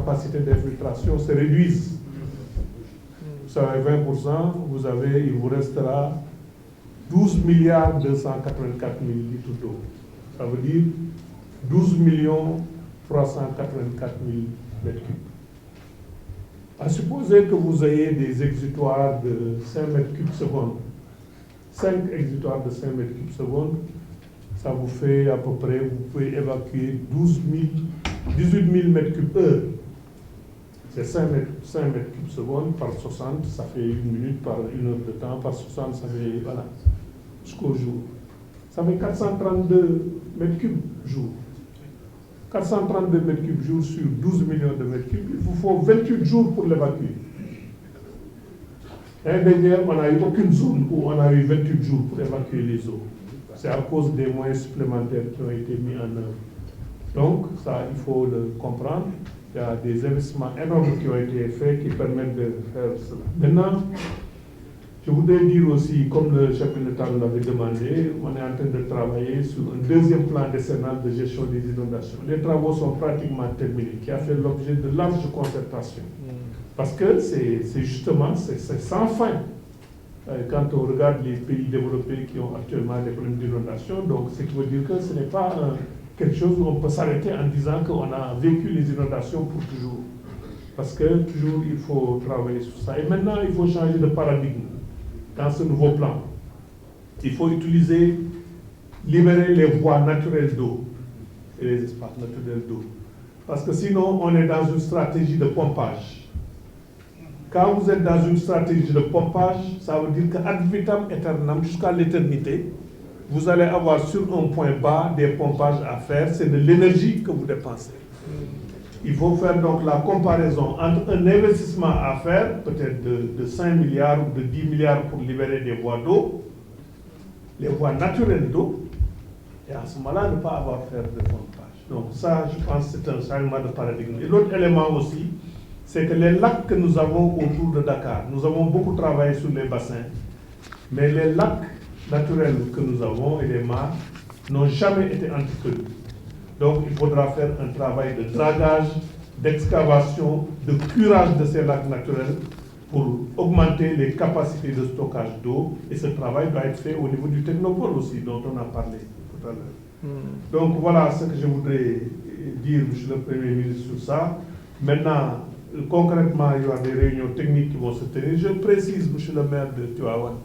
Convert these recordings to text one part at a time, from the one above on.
capacités d'infiltration se réduisent. Vous savez, 20%, il vous restera 12 milliards 284 000 litres d'eau. Ça veut dire 12 384 000 mètres cubes. À supposer que vous ayez des exutoires de 5 mètres cubes seconde, 5 exutoires de 5 mètres cubes seconde, ça vous fait à peu près, vous pouvez évacuer 18 000 mètres cubes heure. C'est 5 mètres cubes seconde par 60, ça fait 1 minute par 1 heure de temps, par 60, ça fait, voilà, jusqu'au jour. Ça fait 432 mètres cubes jour. 432 mètres cubes jour sur 12 millions de mètres cubes, il vous faut 28 jours pour l'évacuer. L'année dernière, on n'a eu aucune zone où on a eu 28 jours pour évacuer les eaux. C'est à cause des moyens supplémentaires qui ont été mis en œuvre. Donc, ça, il faut le comprendre. Il y a des investissements énormes qui ont été faits qui permettent de faire cela. Maintenant, je voudrais dire aussi, comme le chef de l'État nous l'avait demandé, on est en train de travailler sur un deuxième plan décennal de gestion des inondations. Les travaux sont pratiquement terminés, qui a fait l'objet de larges concertations. Parce que c'est justement, c'est sans fin. Quand on regarde les pays développés qui ont actuellement des problèmes d'inondation, donc ce qui veut dire que ce n'est pas quelque chose où on peut s'arrêter en disant qu'on a vécu les inondations pour toujours. Parce que toujours il faut travailler sur ça. Et maintenant, il faut changer de paradigme dans ce nouveau plan. Il faut libérer les voies naturelles d'eau et les espaces naturels d'eau. Parce que sinon, on est dans une stratégie de pompage. Quand vous êtes dans une stratégie de pompage, ça veut dire qu'ad vitam aeternam, jusqu'à l'éternité, vous allez avoir sur un point bas des pompages à faire, c'est de l'énergie que vous dépensez. Il faut faire donc la comparaison entre un investissement à faire, peut-être de 5 milliards ou de 10 milliards pour libérer des voies d'eau, les voies naturelles d'eau, et à ce moment-là, ne pas avoir à faire de pompage. Donc ça, je pense que c'est un changement de paradigme. Et l'autre élément aussi, c'est que les lacs que nous avons autour de Dakar, nous avons beaucoup travaillé sur les bassins, mais les lacs naturels que nous avons et les mares n'ont jamais été entretenus. Donc il faudra faire un travail de dragage, d'excavation, de curage de ces lacs naturels pour augmenter les capacités de stockage d'eau. Et ce travail doit être fait au niveau du technopole aussi, dont on a parlé tout à l'heure. Donc voilà ce que je voudrais dire, Monsieur le Premier ministre, sur ça. Maintenant, concrètement, il y aura des réunions techniques qui vont se tenir. Je précise, Monsieur le maire de Tivaouane,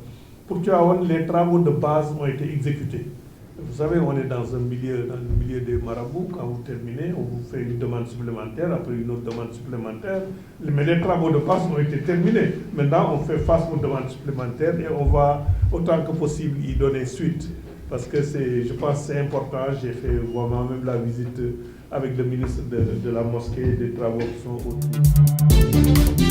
pour Tivaouane, les travaux de base ont été exécutés. Vous savez, on est dans le milieu des marabouts. Quand vous terminez, on vous fait une demande supplémentaire, après une autre demande supplémentaire. Mais les travaux de base ont été terminés. Maintenant, on fait face aux demandes supplémentaires et on va, autant que possible, y donner suite. Parce que je pense que c'est important. J'ai fait moi-même la visite avec le ministre de la mosquée, des travaux qui sont autour.